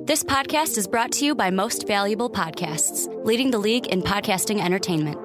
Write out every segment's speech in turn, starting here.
This podcast is brought to you by Most Valuable Podcasts, leading the league in podcasting entertainment.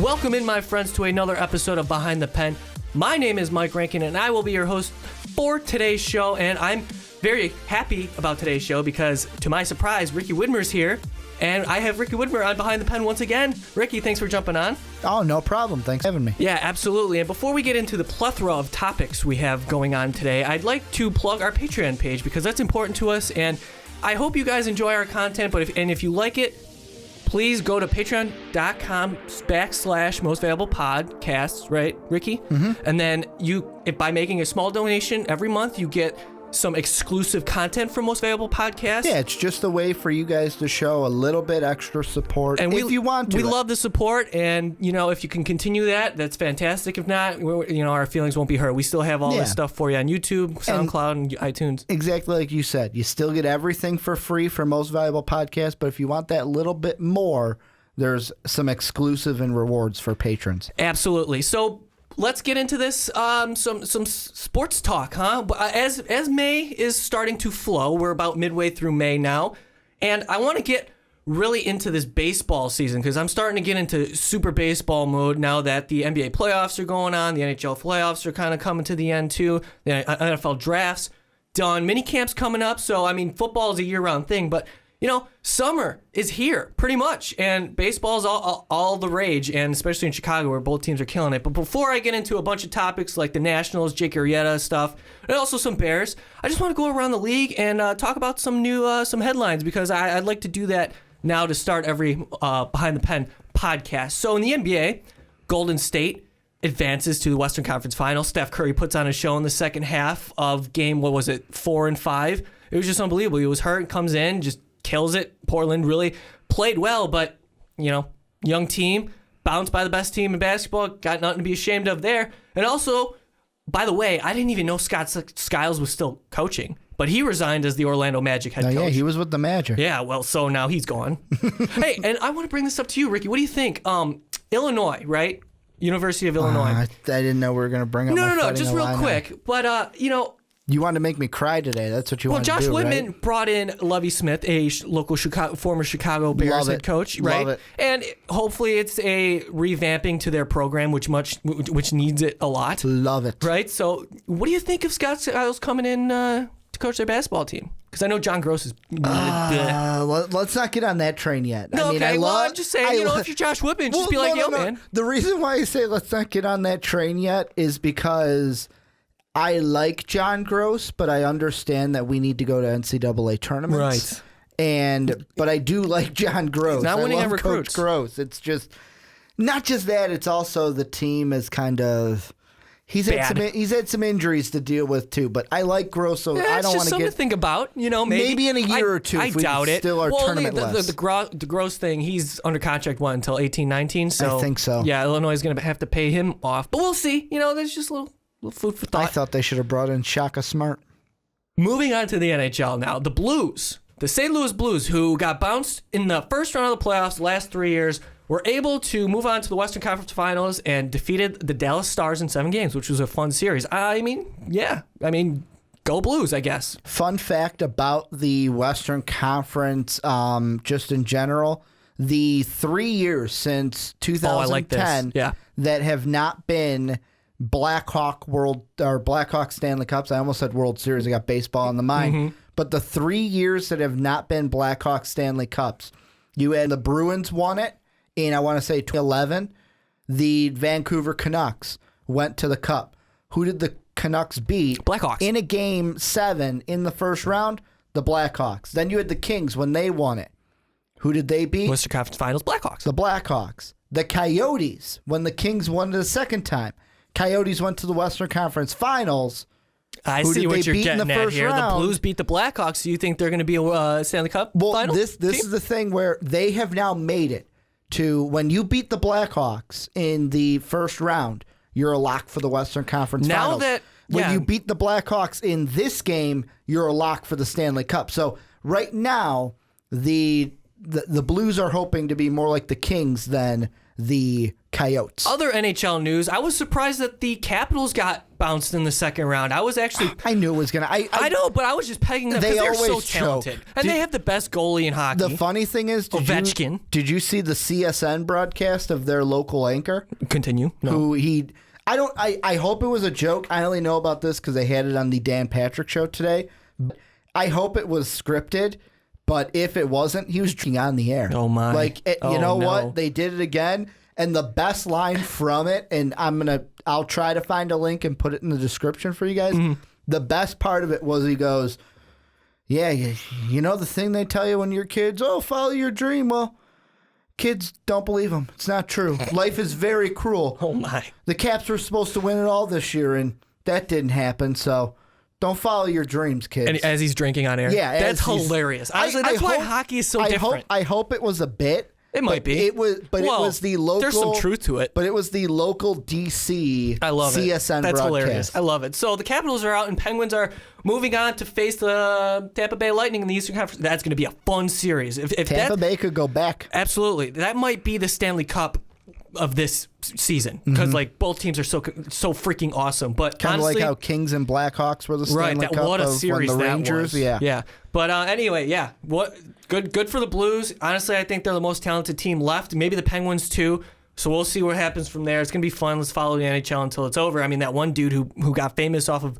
Welcome in, my friends, to another episode of Behind the Pen. My name is Mike Rankin, and I will be your host for today's show. And I'm very happy about today's show because, to my surprise, Ricky Widmer's here. And I have Ricky Widmer on Behind the Pen once again. Ricky, thanks for jumping on. Oh, no problem. Thanks for having me. Yeah, absolutely. And before we get into the plethora of topics we have going on today, I'd like to plug our Patreon page because that's important to us. And I hope you guys enjoy our content. But if you like it, please go to patreon.com/most valuable podcasts, right, Ricky? Mm-hmm. And then by making a small donation every month, you get some exclusive content from Most Valuable Podcasts. Yeah, it's just a way for you guys to show a little bit extra support and if you want to. We love the support, and, if you can continue that, that's fantastic. If not, our feelings won't be hurt. We still have all this stuff for you on YouTube, SoundCloud, and iTunes. Exactly like you said. You still get everything for free for Most Valuable Podcasts, but if you want that little bit more, there's some exclusive and rewards for patrons. Absolutely. So let's get into this. Some sports talk, huh? As May is starting to flow, we're about midway through May now, and I want to get really into this baseball season because I'm starting to get into super baseball mode now that the NBA playoffs are going on, the NHL playoffs are kind of coming to the end too, the NFL drafts done, mini camps coming up. So football is a year-round thing, but summer is here pretty much, and baseball is all the rage, and especially in Chicago where both teams are killing it. But before I get into a bunch of topics like the Nationals, Jake Arrieta stuff, and also some Bears, I just want to go around the league and talk about some new some headlines because I'd like to do that now to start every Behind the Pen podcast. So in the NBA, Golden State advances to the Western Conference Finals. Steph Curry puts on a show in the second half of game, 4 and 5? It was just unbelievable. He was hurt, comes in, just kills it. Portland really played well, but, young team, bounced by the best team in basketball, got nothing to be ashamed of there. And also, by the way, I didn't even know Scott Skiles was still coaching, but he resigned as the Orlando Magic head coach. Yeah, he was with the Magic. Yeah, well, so now he's gone. Hey, and I want to bring this up to you, Ricky. What do you think? Illinois, right? University of Illinois. I didn't know we were going to bring up No, just real quick. But, you want to make me cry today. That's what you want to do, Josh right? Whitman brought in Lovie Smith, a local former Chicago Bears head coach, right? Love it. And hopefully it's a revamping to their program, which needs it a lot. Love it. Right? So what do you think of Scott Skiles coming in to coach their basketball team? Because I know John Gross is... let's not get on that train yet. No, I'm just saying, if you're Josh Whitman, just be like, man. The reason why I say let's not get on that train yet is because I like John Gross, but I understand that we need to go to NCAA tournaments. Right. But I do like John Gross. He's not winning I love recruits. Coach Gross. It's just not just that. It's also the team is kind of he's had some injuries to deal with too. But I like Gross, so I don't want to something to think about. Maybe in a year or two. I doubt it. Still are tournament less. The Gross thing. He's under contract until 18-19. So I think so. Yeah, Illinois is going to have to pay him off, but we'll see. There's just a little food for thought. I thought they should have brought in Shaka Smart. Moving on to the NHL now. The Blues, the St. Louis Blues, who got bounced in the first round of the playoffs the last 3 years, were able to move on to the Western Conference Finals and defeated the Dallas Stars in 7 games, which was a fun series. Go Blues, I guess. Fun fact about the Western Conference, just in general, the 3 years since 2010 that have not been Blackhawk Stanley Cups. I almost said World Series. I got baseball in the mind. Mm-hmm. But the 3 years that have not been Blackhawk Stanley Cups, you had the Bruins won it in, I want to say, 2011. The Vancouver Canucks went to the Cup. Who did the Canucks beat? Blackhawks. In a Game 7 in the first round, the Blackhawks. Then you had the Kings when they won it. Who did they beat? Western Conference Finals, Blackhawks. The Blackhawks. The Coyotes when the Kings won it the second time. Coyotes went to the Western Conference Finals. I see what you're getting at here. The Blues beat the Blackhawks. Do you think they're going to be a Stanley Cup final? This is the thing where they have now made it to when you beat the Blackhawks in the first round, you're a lock for the Western Conference Finals. When you beat the Blackhawks in this game, you're a lock for the Stanley Cup. So right now, the Blues are hoping to be more like the Kings than the Coyotes. Other NHL news, I was surprised that the Capitals got bounced in the second round. I was actually... I knew it was going to... I know, but I was just pegging them because they're so talented. And they have the best goalie in hockey. The funny thing is... Ovechkin. Did you see the CSN broadcast of their local anchor? Continue. No. Who he... I hope it was a joke. I only know about this because they had it on the Dan Patrick show today. I hope it was scripted, but if it wasn't, he was drinking on the air. Oh, my. You know what? They did it again. And the best line from it, and I'll try to find a link and put it in the description for you guys. Mm-hmm. The best part of it was he goes, yeah, you know the thing they tell you when you're kids? Oh, follow your dream. Well, kids don't believe them. It's not true. Life is very cruel. Oh, my. The Caps were supposed to win it all this year, and that didn't happen, so don't follow your dreams, kids. And as he's drinking on air? Yeah. That's hilarious. Honestly, that's why hockey is so different. I hope it was a bit. It might be. It was the local. There's some truth to it. But it was the local DC. I love CSN it. That's broadcast. hilarious. I love it. So the Capitals are out, and Penguins are moving on to face the Tampa Bay Lightning in the Eastern Conference. That's going to be a fun series. If Tampa Bay could go back. Absolutely, that might be the Stanley Cup of this season because both teams are so freaking awesome. But kind of like how Kings and Blackhawks were the Stanley Cup what a series when the that Rangers. was. Yeah. But anyway, yeah. What good for the Blues. Honestly, I think they're the most talented team left. Maybe the Penguins too. So we'll see what happens from there. It's gonna be fun. Let's follow the NHL until it's over. I mean, that one dude who got famous off of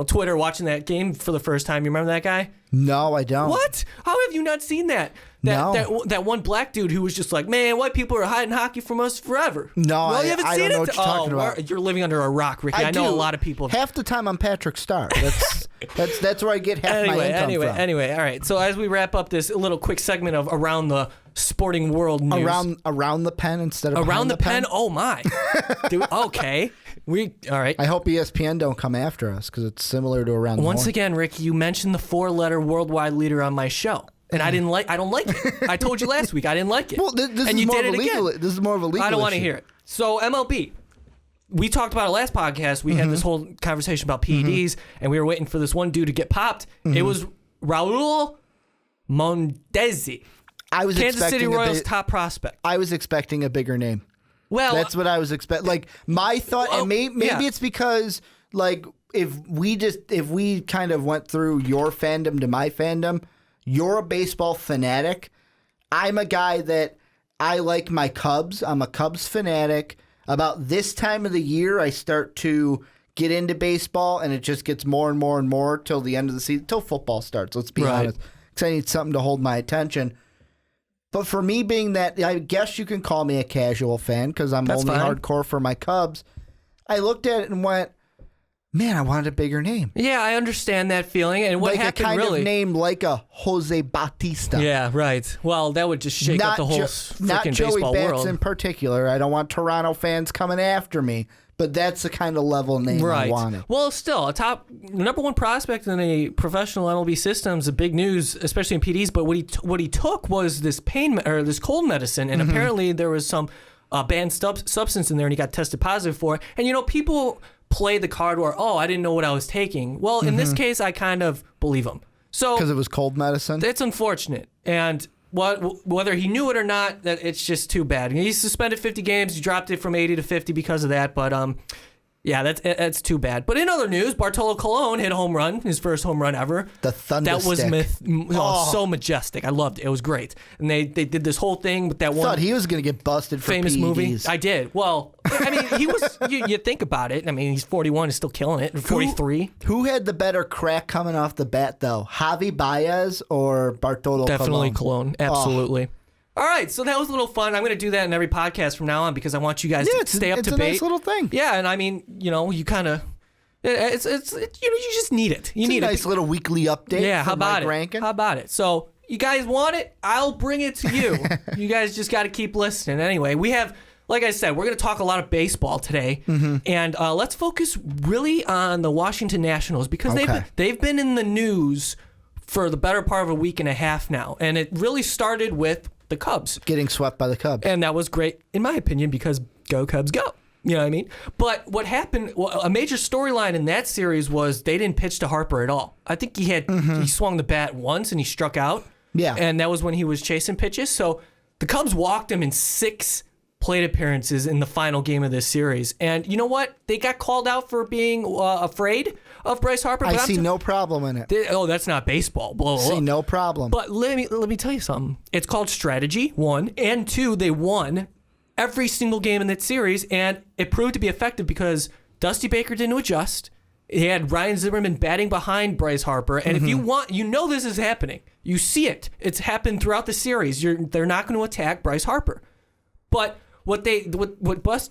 Twitter watching that game for the first time. You remember that guy? No, I don't. What? How have you not seen that? No. That one black dude who was just like, man, white people are hiding hockey from us forever. No, well, you haven't I seen don't know it? what you're talking about. You're living under a rock, Ricky. I know a lot of people. Half the time I'm Patrick Star. That's where I get half my income from. Anyway, all right. So as we wrap up this little quick segment of Around the Sporting World news. Around the pen instead of Around the pen? pen? Oh, my. Dude, okay. All right. I hope ESPN don't come after us because it's similar to Around the Horn. Once again, Ricky, you mentioned the 4-letter worldwide leader on my show. And I don't like it. I told you last week I didn't like it. Well, this and is you more did of a it legal. again. This is more of a legal. I don't want to hear it. So MLB, we talked about it last podcast. We had this whole conversation about PEDs, and we were waiting for this one dude to get popped. It was Raul Mondesi, Kansas City Royals top prospect. I was expecting a bigger name. Well, that's what I was expecting. Like my thought, and maybe it's because if we kind of went through your fandom to my fandom. You're a baseball fanatic. I'm a guy that I like my Cubs. I'm a Cubs fanatic. About this time of the year, I start to get into baseball, and it just gets more and more and more till the end of the season, till football starts, let's be honest. Because I need something to hold my attention. But for me being that, I guess you can call me a casual fan because I'm only hardcore for my Cubs. I looked at it and went, man, I wanted a bigger name. Yeah, I understand that feeling. And what happened a kind really? Of name like a Jose Bautista. Yeah, right. Well, that would just shake up the whole freaking baseball Joey Bats world. In particular. I don't want Toronto fans coming after me, but that's the kind of level name I wanted. Well, still, a top number one prospect in a professional MLB system is a big news, especially in PDs. But what he took was this this cold medicine, and apparently there was some banned substance in there, and he got tested positive for it. And people play the card where, I didn't know what I was taking. Well, in this case, I kind of believe him. So because it was cold medicine? It's unfortunate. And whether he knew it or not, that it's just too bad. He's suspended 50 games. He dropped it from 80 to 50 because of that. But yeah, that's too bad. But in other news, Bartolo Colon hit a home run, his first home run ever. The thunder That was stick. So majestic. I loved it. It was great. And they did this whole thing with that one. Thought he was going to get busted for famous PEDs. movie. I did. Well, I mean, he was. You think about it. I mean, he's 41, he's still killing it. 43. Who had the better crack coming off the bat though, Javi Baez or Bartolo? Definitely Colon. Absolutely. All right, so that was a little fun. I'm going to do that in every podcast from now on because I want you guys to stay up to date. It's a nice little thing. Yeah, and I mean, you kind of, you just need it. You need a nice little weekly update. Yeah, how about it? Rankin. How about it? So you guys want it? I'll bring it to you. You guys just got to keep listening. Anyway, we have, like I said, we're going to talk a lot of baseball today, and let's focus really on the Washington Nationals because they've been in the news for the better part of a week and a half now, and it really started with the Cubs getting swept by the Cubs, and that was great in my opinion because go Cubs go. You know what I mean? But what happened? Well, a major storyline in that series was they didn't pitch to Harper at all. I think he swung the bat once and he struck out. Yeah, and that was when he was chasing pitches. So the Cubs walked him in 6+ plate appearances in the final game of this series. And you know what? They got called out for being afraid of Bryce Harper. I see no problem in it. That's not baseball. Blow see no problem. But let me tell you something. It's called strategy, 1. And 2, they won every single game in that series. And it proved to be effective because Dusty Baker didn't adjust. He had Ryan Zimmerman batting behind Bryce Harper. And if you want, this is happening. You see it. It's happened throughout the series. They're not going to attack Bryce Harper. But what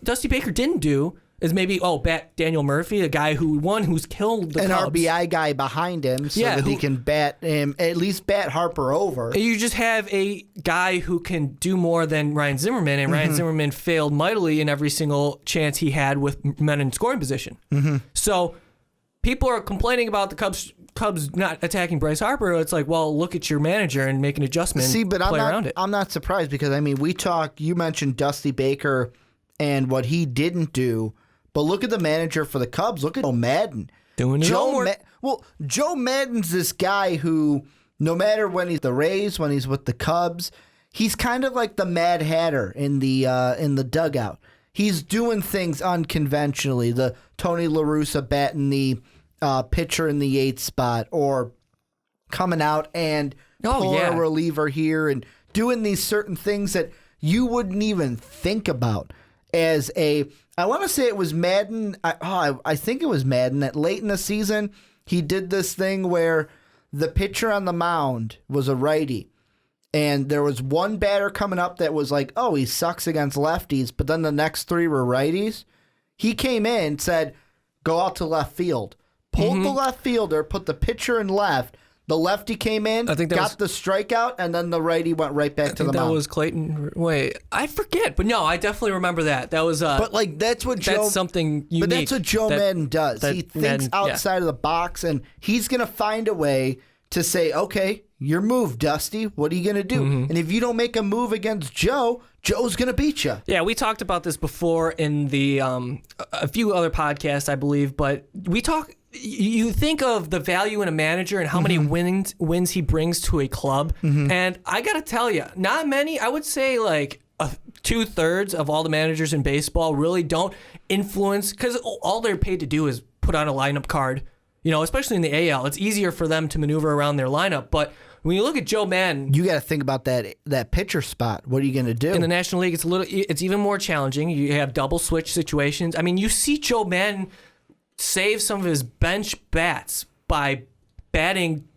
Dusty Baker didn't do is maybe bat Daniel Murphy, a guy who's killed the Cubs. An RBI guy behind him so that he can bat him, at least bat Harper over. You just have a guy who can do more than Ryan Zimmerman, and Ryan Zimmerman failed mightily in every single chance he had with men in scoring position. So people are complaining about the Cubs not attacking Bryce Harper. It's like, well, look at your manager and make an adjustment. I'm not surprised because, you mentioned Dusty Baker and what he didn't do, but look at the manager for the Cubs. Look at Joe Madden. Doing his homework. Joe Madden's this guy who, no matter when he's the Rays, when he's with the Cubs, he's kind of like the Mad Hatter in the dugout. He's doing things unconventionally. The Tony La Russa batting the pitcher in the 8th spot, or coming out and pulling a reliever here and doing these certain things that you wouldn't even think about as I want to say it was Madden. I think it was Madden that late in the season, he did this thing where the pitcher on the mound was a righty. And there was one batter coming up that was like, oh, he sucks against lefties, but then the next 3 were righties. He came in, said, go out to left field. Pulled the left fielder, put the pitcher in left. The lefty came in, got the strikeout, and then the righty went right back to the mound. That was Clayton. Wait, I forget, but no, I definitely remember that. That was. But that's something unique. But that's what Joe Madden does. He thinks outside of the box, and he's gonna find a way to say, okay, your move, Dusty. What are you going to do? And if you don't make a move against Joe, Joe's going to beat you. Yeah, we talked about this before in the a few other podcasts, I believe. But you think of the value in a manager and how many wins he brings to a club. And I got to tell you, not many. I would say like 2/3 of all the managers in baseball really don't influence, because all they're paid to do is put on a lineup card. Especially in the AL, it's easier for them to maneuver around their lineup. But when you look at Joe Madden, you got to think about that pitcher spot. What are you going to do in the National League? It's even more challenging. You have double switch situations. I mean, you see Joe Madden save some of his bench bats by batting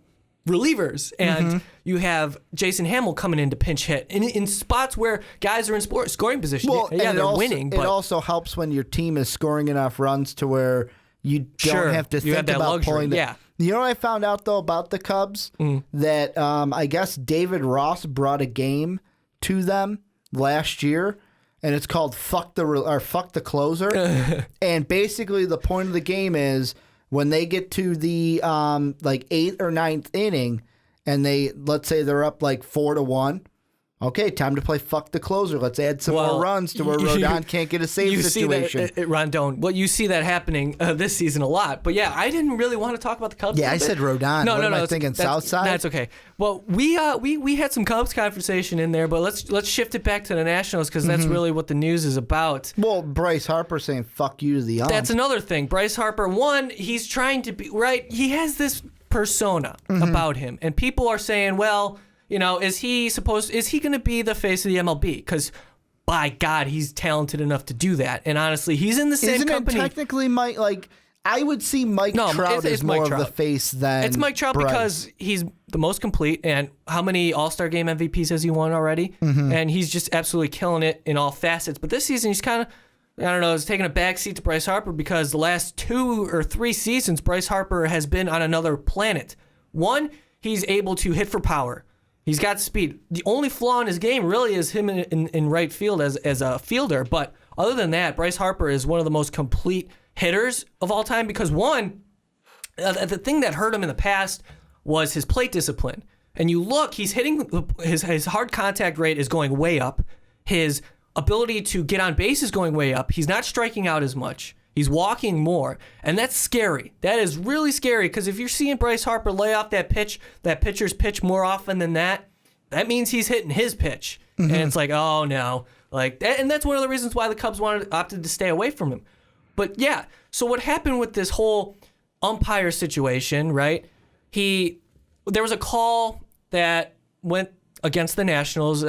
relievers, and you have Jason Hamill coming in to pinch hit in spots where guys are in scoring position. Well, they're winning. But it also helps when your team is scoring enough runs to where you don't have to think about luxury. Pulling the... You know what I found out, though, about the Cubs? That I guess David Ross brought a game to them last year, and it's called Fuck the Closer. And basically the point of the game is when they get to the 8th or 9th inning, and let's say they're up like 4-1. Okay, time to play Fuck the Closer. Let's add some more runs to where Rodon can't get a save situation. See that, Rondon. Well, you see that happening this season a lot. But yeah, I didn't really want to talk about the Cubs. Yeah, I said Rodon. No, am I thinking Southside? That's okay. Well, we had some Cubs conversation in there, but let's shift it back to the Nationals, because that's really what the news is about. Well, Bryce Harper saying "fuck you" to the ump. That's another thing. Bryce Harper, he's trying to be right. He has this persona about him, and people are saying, well, is he going to be the face of the MLB? Because, by God, he's talented enough to do that. And honestly, he's in the same company. Isn't it technically Mike? I would see Mike Trout as more of the face than it's Mike Trout, Bryce. because he's the most complete. And how many All-Star Game MVPs has he won already? And he's just absolutely killing it in all facets. But this season, he's kind of, he's taking a backseat to Bryce Harper, because the last 2 or 3 seasons, Bryce Harper has been on another planet. One, he's able to hit for power. He's got speed. The only flaw in his game really is him in right field as a fielder. But other than that, Bryce Harper is one of the most complete hitters of all time, because one, the thing that hurt him in the past was his plate discipline. And you look, he's hitting, his hard contact rate is going way up. His ability to get on base is going way up. He's not striking out as much. He's walking more, and that's scary. That is really scary, because if you're seeing Bryce Harper lay off that pitcher's pitch more often than that means he's hitting his pitch. And it's like, oh no, And that's one of the reasons why the Cubs opted to stay away from him. But yeah, so what happened with this whole umpire situation, right? There was a call that went against the Nationals.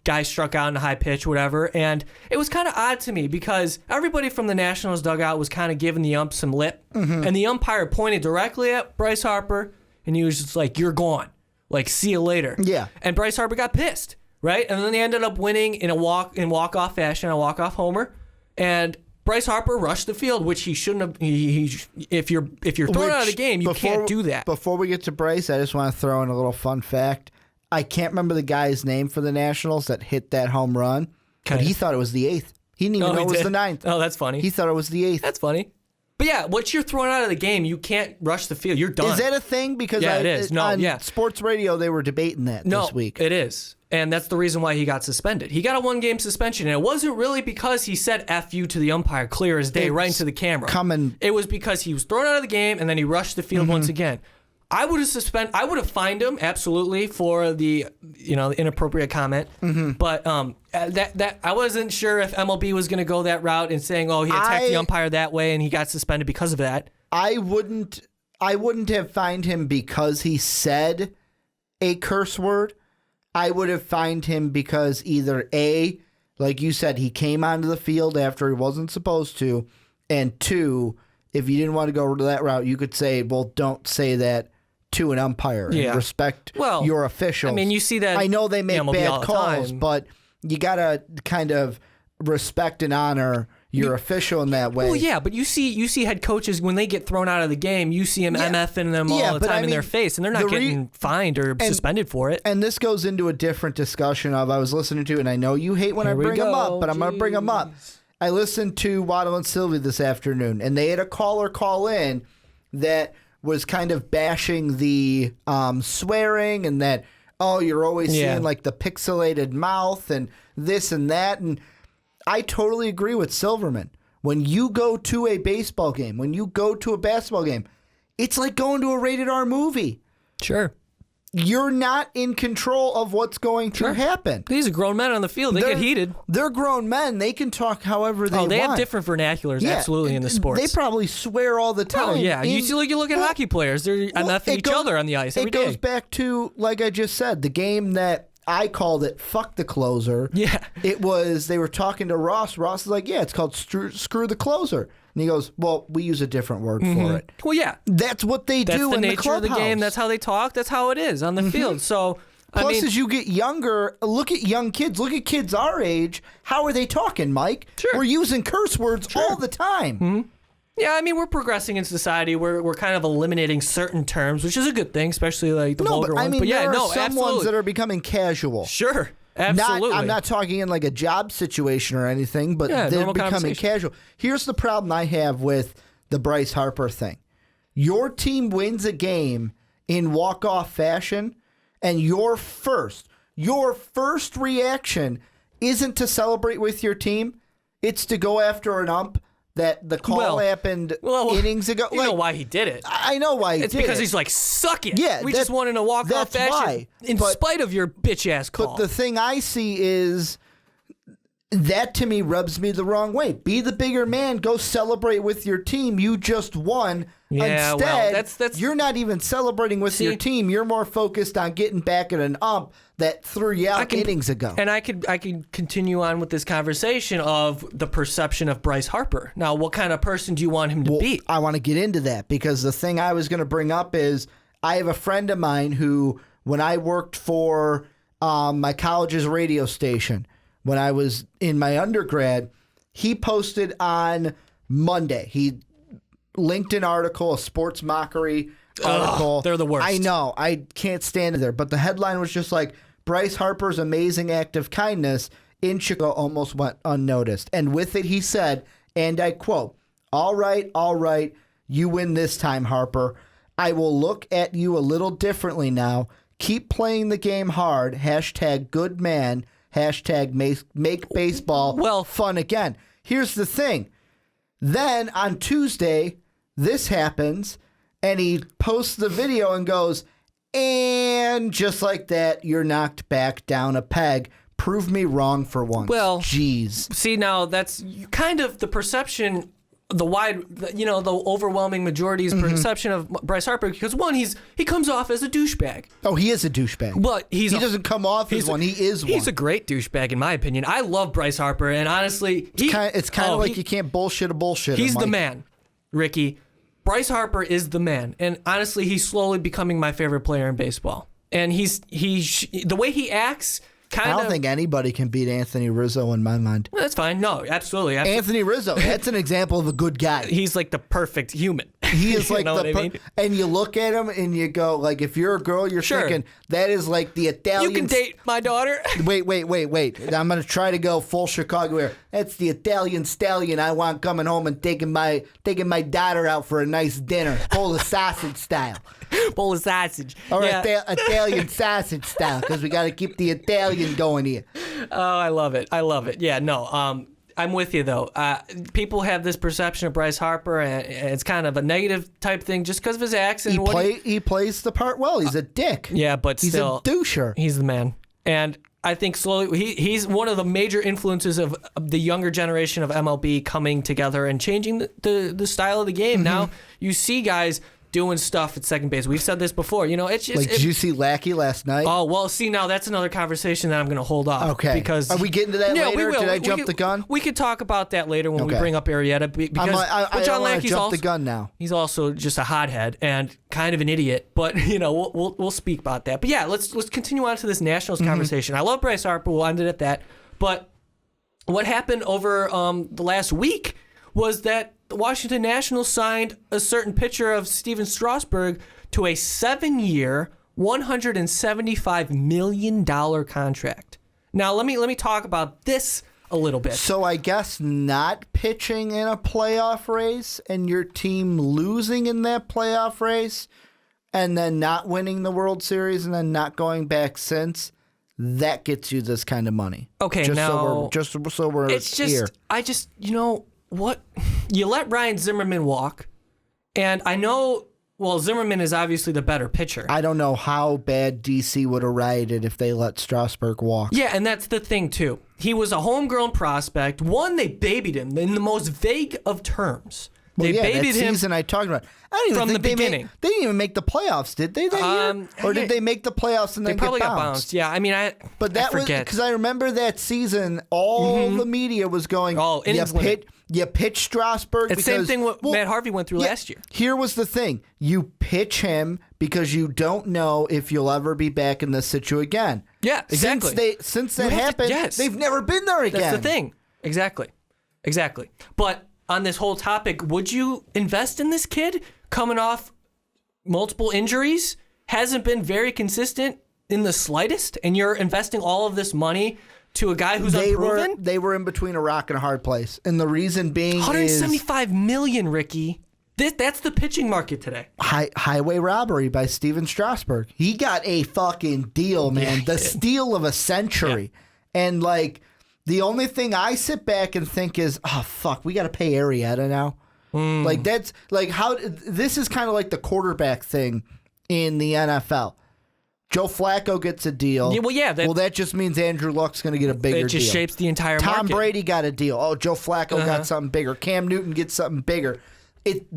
Guy struck out in a high pitch, whatever. And it was kind of odd to me because everybody from the Nationals dugout was kind of giving the ump some lip. Mm-hmm. And the umpire pointed directly at Bryce Harper, and he was just like, "You're gone. Like, see you later." Yeah. And Bryce Harper got pissed, right? And then they ended up winning in walk-off fashion, a walk-off homer. And Bryce Harper rushed the field, which he shouldn't have. If you're thrown out of the game, you can't do that. Before we get to Bryce, I just want to throw in a little fun fact. I can't remember the guy's name for the Nationals that hit that home run, but he thought it was the 8th. He didn't even know it was the 9th. Oh, that's funny. He thought it was the 8th. That's funny. But yeah, once you're thrown out of the game, you can't rush the field. You're done. Is that a thing? Because it is. No, on sports radio, they were debating that this week. It is. And that's the reason why he got suspended. He got a 1-game suspension, and it wasn't really because he said F you to the umpire clear as day right into the camera. It was because he was thrown out of the game, and then he rushed the field once again. I would have fined him absolutely for the inappropriate comment. Mm-hmm. But that I wasn't sure if MLB was going to go that route and saying, "Oh, he attacked the umpire that way and he got suspended because of that." I wouldn't have fined him because he said a curse word. I would have fined him because either A, like you said, he came onto the field after he wasn't supposed to, and 2, if you didn't want to go that route, you could say, "Well, don't say that to an umpire and respect your officials." I mean, you see that. I know they make bad calls, but you gotta kind of respect and honor your official in that way. Well, yeah, but you see head coaches when they get thrown out of the game, you see them MFing them all the time in their face, and they're not getting fined or suspended for it. And this goes into a different discussion I was listening to, and I know you hate when I bring them up, but I'm going to bring them up. I listened to Waddle and Sylvie this afternoon, and they had a caller call in that was kind of bashing the swearing and that, you're always seeing like the pixelated mouth and this and that. And I totally agree with Silverman. When you go to a baseball game, when you go to a basketball game, it's like going to a rated R movie. Sure. You're not in control of what's going to happen. These are grown men on the field. They get heated. They're grown men. They can talk however they want. They have different vernaculars, absolutely, in the sports. They probably swear all the time. Oh, yeah. You look at hockey players. They're MFing each other on the ice every day. It goes back to, like I just said, the game that I called it "Fuck the Closer." Yeah. It was, they were talking to Ross. Ross is like, "Yeah, it's called Screw the Closer." And he goes, "Well, we use a different word for it." Well, yeah. That's what they do in the clubhouse. That's the nature of the game. That's how they talk. That's how it is on the field. So, Plus, as you get younger, look at young kids. Look at kids our age. How are they talking, Mike? Sure. We're using curse words all the time. Mm-hmm. Yeah, I mean, we're progressing in society. We're kind of eliminating certain terms, which is a good thing, especially like the vulgar ones. But there are some ones that are becoming casual. Sure, absolutely. I'm not talking in like a job situation or anything, but they're becoming casual. Here's the problem I have with the Bryce Harper thing. Your team wins a game in walk-off fashion, and your first reaction isn't to celebrate with your team. It's to go after an ump that the call happened innings ago. You know why he did it. I know why he did it. It's because he's like, suck it. Yeah, we just won in a walk-off fashion in spite of your bitch-ass call. But the thing I see is that to me rubs me the wrong way. Be the bigger man. Go celebrate with your team. You just won. Yeah, Instead, you're not even celebrating with your team. You're more focused on getting back at an ump that threw you out innings ago. And I could continue on with this conversation of the perception of Bryce Harper. Now, what kind of person do you want him to be? I want to get into that because the thing I was going to bring up is I have a friend of mine who, when I worked for my college's radio station, when I was in my undergrad, he posted on Monday. He linked an article, a sports mockery article. They're the worst. I know. I can't stand it there. But the headline was just like, Bryce Harper's amazing act of kindness in Chicago almost went unnoticed. And with it, he said, and I quote, all right, you win this time, Harper. I will look at you a little differently now. Keep playing the game hard. # good man. # make baseball fun again. Here's the thing. Then on Tuesday, this happens, and he posts the video and goes, and just like that, you're knocked back down a peg. Prove me wrong for once. Well, jeez. See, now that's kind of the perception, the overwhelming majority's perception of Bryce Harper, because one, he comes off as a douchebag. Oh, he is a douchebag. But he doesn't come off as one. He is one. He's a great douchebag, in my opinion. I love Bryce Harper, and honestly, it's kind of like you can't bullshit a bullshitter. He's the man, Ricky. Bryce Harper is the man, and honestly, he's slowly becoming my favorite player in baseball. And the way he acts. I don't think anybody can beat Anthony Rizzo in my mind. Well, that's fine. No, absolutely. Anthony Rizzo, that's an example of a good guy. He's like the perfect human. He is like and you look at him and you go, like, if you're a girl, you're thinking, that is like the Italian. You can date my daughter. Wait. I'm going to try to go full Chicago here. That's the Italian stallion I want coming home and taking my daughter out for a nice dinner. Bowl of sausage style. Bowl of sausage. Or Italian sausage style, because we got to keep the Italian going here. Oh, I love it. Yeah, no. I'm with you, though. People have this perception of Bryce Harper, and it's kind of a negative type thing just because of his accent. He plays the part well. He's a dick. Yeah, but he's still. He's a doucher. He's the man. And I think slowly, he's one of the major influences of the younger generation of MLB coming together and changing the style of the game. Now, you see guys doing stuff at second base. We've said this before. It's just did you see Lackey last night? Oh well, see now that's another conversation that I'm going to hold off. Okay. Because are we getting to that later? We will. Did I jump the gun? We could talk about that later when we bring up Arrieta. Because I John Lackey's jump the gun now. He's also just a hothead and kind of an idiot. But we'll speak about that. But yeah, let's continue on to this Nationals conversation. I love Bryce Harper. We'll end it at that. But what happened over the last week was that the Washington Nationals signed a certain pitcher of Steven Strasburg to a 7-year, $175 million contract. Now, let me talk about this a little bit. So I guess not pitching in a playoff race and your team losing in that playoff race and then not winning the World Series and then not going back since, that gets you this kind of money. Okay, just now... so we're here. What? You let Ryan Zimmerman walk, and I know, Zimmerman is obviously the better pitcher. I don't know how bad DC would have rioted if they let Strasburg walk. Yeah, and that's the thing, too. He was a homegrown prospect. One, they babied him in the most vague of terms. They babied him. Season I talked about. I don't even from think the beginning. They didn't even make the playoffs, did they? That year? Or did they make the playoffs and then probably get got bounced? Yeah, I mean, I forget. Because I remember that season, all the media was going, you pitch Strasburg. It's the same thing what Matt Harvey went through last year. Here was the thing. You pitch him because you don't know if you'll ever be back in this situation again. Yeah, exactly. Since that happened, they've never been there again. That's the thing. Exactly. But on this whole topic, would you invest in this kid coming off multiple injuries? Hasn't been very consistent in the slightest, and you're investing all of this money to a guy who's unproven? They were in between a rock and a hard place, and the reason being $175 million, Ricky. That's the pitching market today. Highway robbery by Steven Strasburg. He got a fucking deal, man. The steal of a century. Yeah. And the only thing I sit back and think is, oh fuck, we got to pay Arrieta now. Like that's how this is kind of like the quarterback thing in the NFL. Joe Flacco gets a deal. Yeah, that just means Andrew Luck's going to get a bigger deal. It just shapes the entire market. Tom Brady got a deal. Oh, Joe Flacco got something bigger. Cam Newton gets something bigger.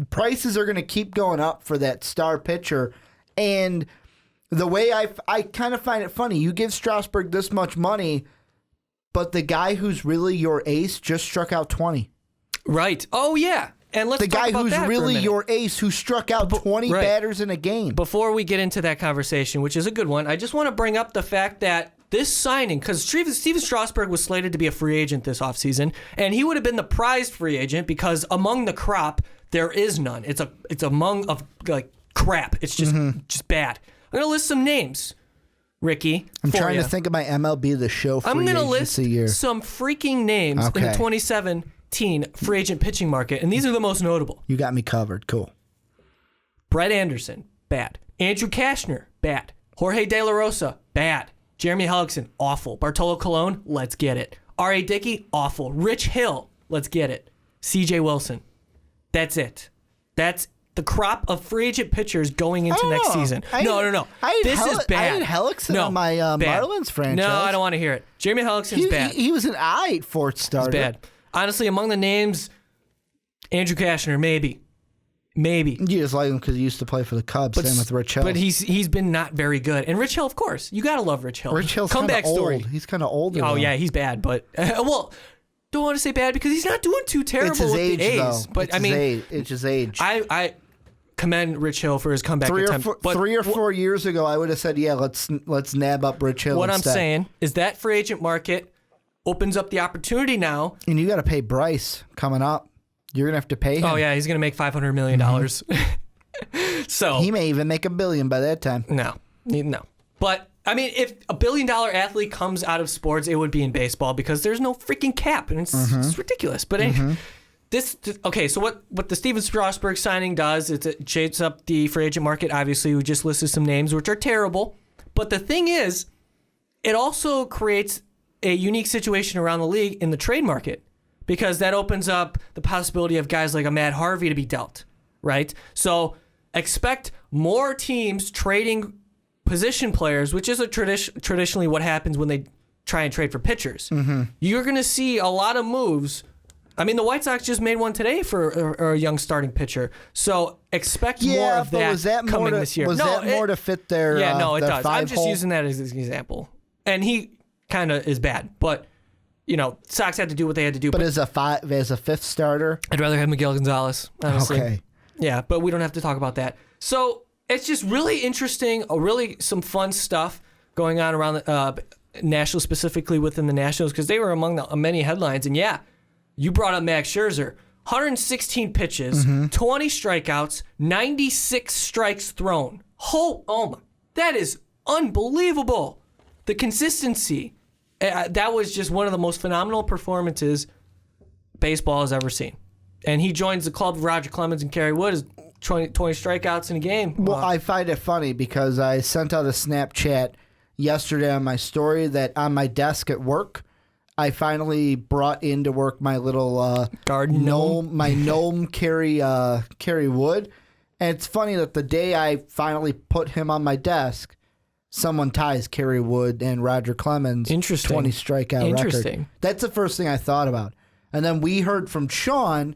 Prices are going to keep going up for that star pitcher. And the way I kind of find it funny, you give Strasburg this much money, but the guy who's really your ace just struck out 20. Right. Oh, yeah. And let's talk about that for a minute. The guy who's really your ace who struck out 20 batters in a game. Before we get into that conversation, which is a good one, I just want to bring up the fact that this signing, because Steven Strasburg was slated to be a free agent this offseason, and he would have been the prized free agent because among the crop, there is none. It's among of crap. It's just bad. I'm going to list some names, Ricky. I'm trying to think of my MLB The Show free agency year. I'm going to list some freaking names in the 2017 free agent pitching market, and these are the most notable. You got me covered. Cool. Brett Anderson, bad. Andrew Kashner, bad. Jorge De La Rosa, bad. Jeremy Hellickson, awful. Bartolo Colon, let's get it. R.A. Dickey, awful. Rich Hill, let's get it. C.J. Wilson, that's it. That's the crop of free agent pitchers going into next season. No. This is bad. I had Hellickson on my Marlins franchise. No, I don't want to hear it. Jeremy Hellickson's bad. He was an eye fourth starter. He's bad. Honestly, among the names, Andrew Cashner, maybe. You just like him because he used to play for the Cubs. Same with Rich Hill. But he's been not very good. And Rich Hill, of course. You got to love Rich Hill. Rich Hill's comeback story. Old. He's kind of older. Oh, yeah, he's bad. But, don't want to say bad because he's not doing too terrible with the A's. Though. But it's his age. I commend Rich Hill for his comeback attempt. 3 or 4 years ago, I would have said, yeah, let's nab up Rich Hill. What instead. I'm saying is that free agent market opens up the opportunity now. And you got to pay Bryce coming up. You're going to have to pay him. Oh, yeah, he's going to make $500 million. So he may even make $1 billion by that time. No. But, I mean, if $1 billion athlete comes out of sports, it would be in baseball because there's no freaking cap, and it's ridiculous. But so what the Steven Strasburg signing does is it shades up the free agent market. Obviously, we just listed some names, which are terrible. But the thing is, it also creates a unique situation around the league in the trade market because that opens up the possibility of guys like a Matt Harvey to be dealt, right? So expect more teams trading position players, which is traditionally what happens when they try and trade for pitchers. You're going to see a lot of moves. I mean, the White Sox just made one today for a young starting pitcher. So expect more of that coming this year. Was that more to fit their it does. I'm just hole? using that as an example. And he kind of is bad. But, Sox had to do what they had to do. But as a fifth starter? I'd rather have Miguel Gonzalez, honestly. Okay. Yeah, but we don't have to talk about that. So it's just really interesting, really some fun stuff going on around the Nationals, specifically within the Nationals, because they were among the many headlines. And yeah, you brought up Max Scherzer. 116 pitches, 20 strikeouts, 96 strikes thrown. Oh my, that is unbelievable. The consistency. That was just one of the most phenomenal performances baseball has ever seen. And he joins the club of Roger Clemens and Kerry Wood as 20 strikeouts in a game. Well, I find it funny because I sent out a Snapchat yesterday on my story that on my desk at work, I finally brought into work my little garden gnome, my gnome Kerry Wood. And it's funny that the day I finally put him on my desk, someone ties Kerry Wood and Roger Clemens' 20 strikeout record. That's the first thing I thought about. And then we heard from Sean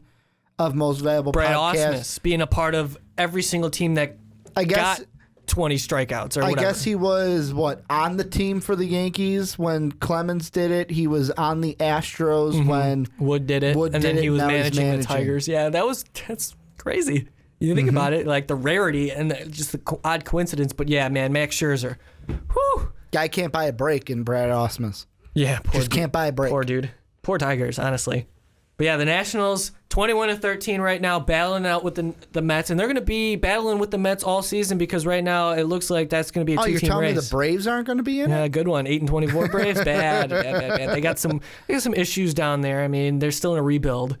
of Most Valuable Brad Podcast. Ausmus being a part of every single team that got 20 strikeouts or whatever. I guess he was, on the team for the Yankees when Clemens did it. He was on the Astros when Wood did it. And then he was managing the Tigers. Yeah, that's crazy. You think about it, like the rarity and just the odd coincidence. But yeah, man, Max Scherzer. Whew. Guy can't buy a break in Brad Ausmus. Yeah, can't buy a break. Poor dude. Poor Tigers, honestly. But yeah, the Nationals, 21-13 right now, battling out with the Mets. And they're going to be battling with the Mets all season because right now it looks like that's going to be a two-team race. Oh, you're telling me the Braves aren't going to be in it? Yeah, good one. 8-24 Braves, bad. They got some issues down there. I mean, they're still in a rebuild.